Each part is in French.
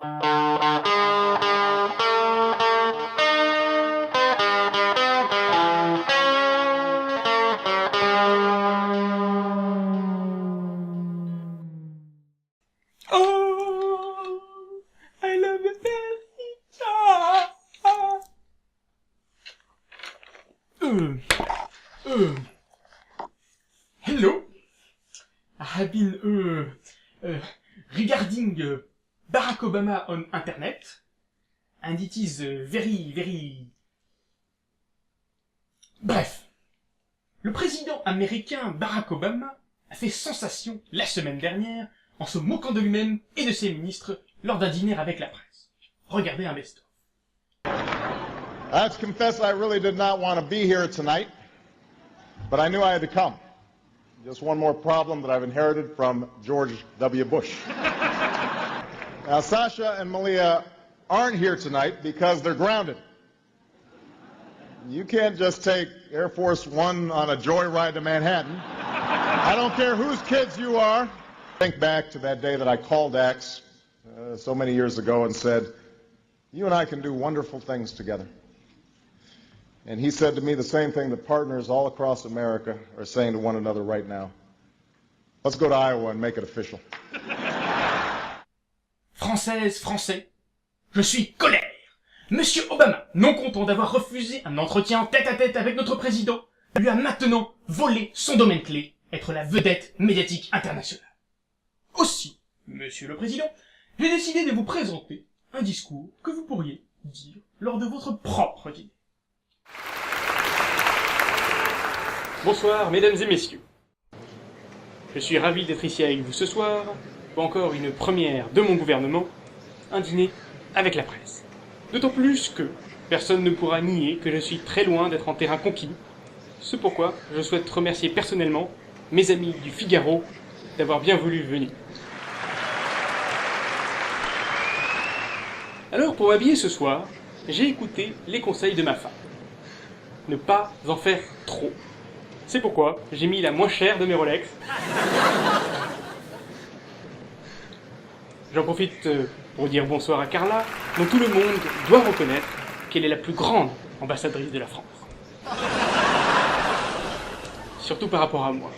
Oh, I love you, hello. I have been regarding Barack Obama on internet, and it is very... Bref, le président américain Barack Obama a fait sensation la semaine dernière en se moquant de lui-même et de ses ministres lors d'un dîner avec la presse. Regardez un best-of. I have to confess I really did not want to be here tonight, but I knew I had to come. Just one more problem that I've inherited from George W. Bush. Now, Sasha and Malia aren't here tonight because they're grounded. You can't just take Air Force One on a joyride to Manhattan. I don't care whose kids you are. Think back to that day that I called Axe so many years ago and said, you and I can do wonderful things together. And he said to me the same thing that partners all across America are saying to one another right now. Let's go to Iowa and make it official. Française, Français, je suis colère. Monsieur Obama, non content d'avoir refusé un entretien tête-à-tête avec notre président, lui a maintenant volé son domaine clé, être la vedette médiatique internationale. Aussi, Monsieur le Président, j'ai décidé de vous présenter un discours que vous pourriez dire lors de votre propre dîner. Bonsoir, mesdames et messieurs. Je suis ravi d'être ici avec vous ce soir, pour encore une première de mon gouvernement, un dîner avec la presse. D'autant plus que personne ne pourra nier que je suis très loin d'être en terrain conquis, ce pourquoi je souhaite remercier personnellement mes amis du Figaro d'avoir bien voulu venir. Alors, pour m'habiller ce soir, j'ai écouté les conseils de ma femme. Ne pas en faire trop. C'est pourquoi j'ai mis la moins chère de mes Rolex. J'en profite pour dire bonsoir à Carla, dont tout le monde doit reconnaître qu'elle est la plus grande ambassadrice de la France. Surtout par rapport à moi.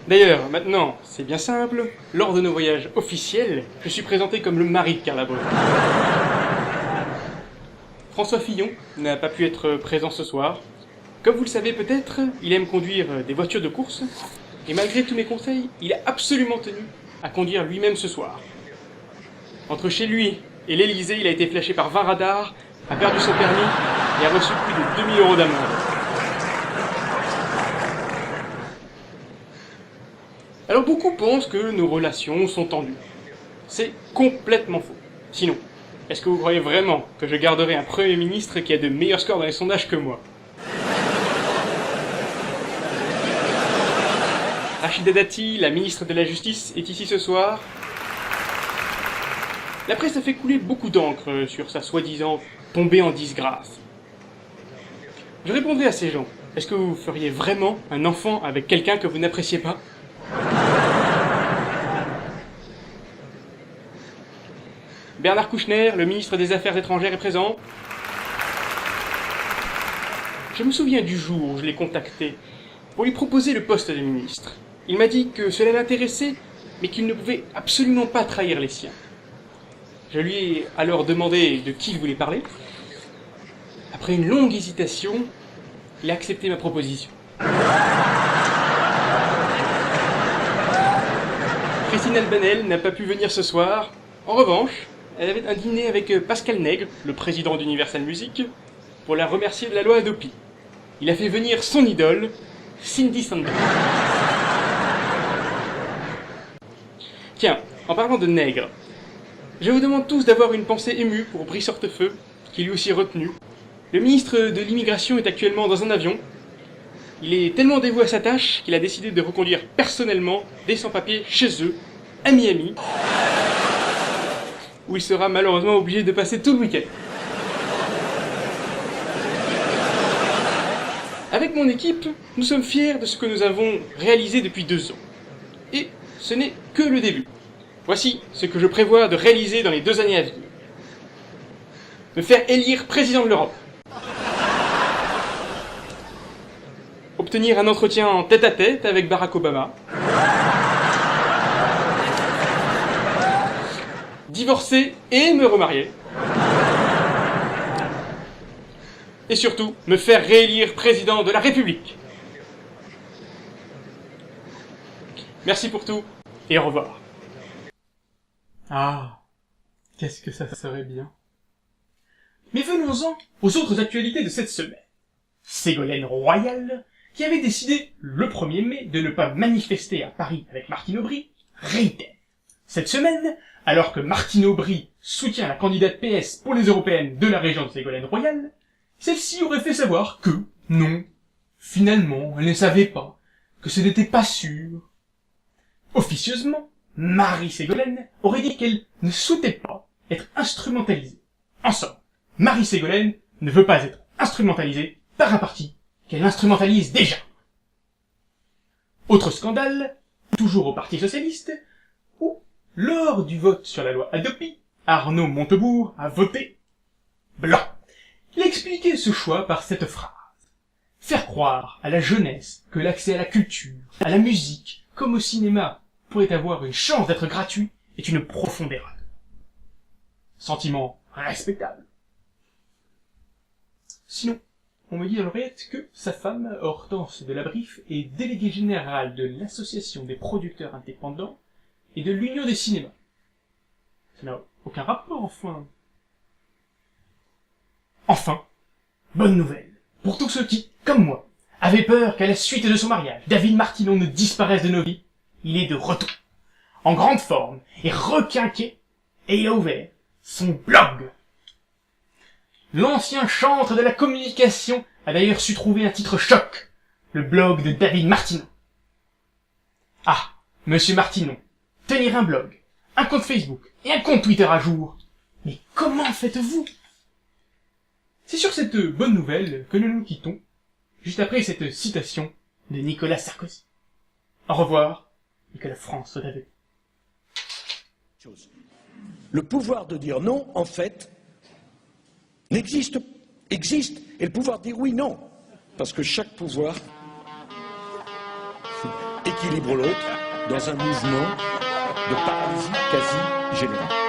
D'ailleurs, maintenant, c'est bien simple, lors de nos voyages officiels, je suis présenté comme le mari de Carla Bruni. François Fillon n'a pas pu être présent ce soir. Comme vous le savez peut-être, il aime conduire des voitures de course, et malgré tous mes conseils, il a absolument tenu à conduire lui-même ce soir. Entre chez lui et l'Elysée, il a été flashé par 20 radars, a perdu son permis et a reçu plus de 2000 € d'amende. Alors beaucoup pensent que nos relations sont tendues. C'est complètement faux. Sinon, est-ce que vous croyez vraiment que je garderai un Premier ministre qui a de meilleurs scores dans les sondages que moi? Rachida Dati, la ministre de la Justice, est ici ce soir. La presse a fait couler beaucoup d'encre sur sa soi-disant tombée en disgrâce. Je répondrai à ces gens. Est-ce que vous feriez vraiment un enfant avec quelqu'un que vous n'appréciez pas? Bernard Kouchner, le ministre des Affaires étrangères, est présent. Je me souviens du jour où je l'ai contacté pour lui proposer le poste de ministre. Il m'a dit que cela l'intéressait, mais qu'il ne pouvait absolument pas trahir les siens. Je lui ai alors demandé de qui il voulait parler. Après une longue hésitation, il a accepté ma proposition. Christine Albanel n'a pas pu venir ce soir. En revanche, elle avait un dîner avec Pascal Nègre, le président d'Universal Music, pour la remercier de la loi Adopi. Il a fait venir son idole, Cindy Sandeau. Tiens, en parlant de Nègre, je vous demande tous d'avoir une pensée émue pour Brice Hortefeux, qui lui aussi retenu. Le ministre de l'Immigration est actuellement dans un avion. Il est tellement dévoué à sa tâche qu'il a décidé de reconduire personnellement des sans-papiers chez eux, à Miami, où il sera malheureusement obligé de passer tout le week-end. Avec mon équipe, nous sommes fiers de ce que nous avons réalisé depuis 2 ans. Et ce n'est que le début. Voici ce que je prévois de réaliser dans les 2 années à venir. Me faire élire président de l'Europe. Obtenir un entretien en tête-à-tête avec Barack Obama. Divorcer et me remarier. Et surtout, me faire réélire président de la République. Merci pour tout, et au revoir. Ah, qu'est-ce que ça serait bien. Mais venons-en aux autres actualités de cette semaine. Ségolène Royal, qui avait décidé le 1er mai de ne pas manifester à Paris avec Martine Aubry, réitère. Cette semaine, alors que Martine Aubry soutient la candidate PS pour les européennes de la région de Ségolène Royal, celle-ci aurait fait savoir que, non, finalement, elle ne savait pas, que ce n'était pas sûr. Officieusement, Marie-Ségolène aurait dit qu'elle ne souhaitait pas être instrumentalisée. En somme, Marie-Ségolène ne veut pas être instrumentalisée par un parti qu'elle instrumentalise déjà. Autre scandale, toujours au Parti Socialiste, où, lors du vote sur la loi Hadopi, Arnaud Montebourg a voté blanc. Il a expliqué ce choix par cette phrase. Faire croire à la jeunesse que l'accès à la culture, à la musique, comme au cinéma, pourrait avoir une chance d'être gratuit est une profonde erreur. Sentiment respectable. Sinon, on me dit à l'oreillette que sa femme, Hortense de la Briffe, est déléguée générale de l'Association des producteurs indépendants et de l'Union des cinémas. Ça n'a aucun rapport, enfin. Enfin, bonne nouvelle, pour tous ceux qui, comme moi, avaient peur qu'à la suite de son mariage, David Martinon ne disparaisse de nos vies, il est de retour, en grande forme, et requinqué, et il a ouvert son blog. L'ancien chantre de la communication a d'ailleurs su trouver un titre choc, le blog de David Martinon. Ah, monsieur Martinon, tenir un blog, un compte Facebook et un compte Twitter à jour, mais comment faites-vous ? C'est sur cette bonne nouvelle que nous nous quittons, juste après cette citation de Nicolas Sarkozy. Au revoir, et que la France soit avec vous. Le pouvoir de dire non, en fait, existe, et le pouvoir de dire oui, non. Parce que chaque pouvoir équilibre l'autre dans un mouvement de paralysie quasi générale.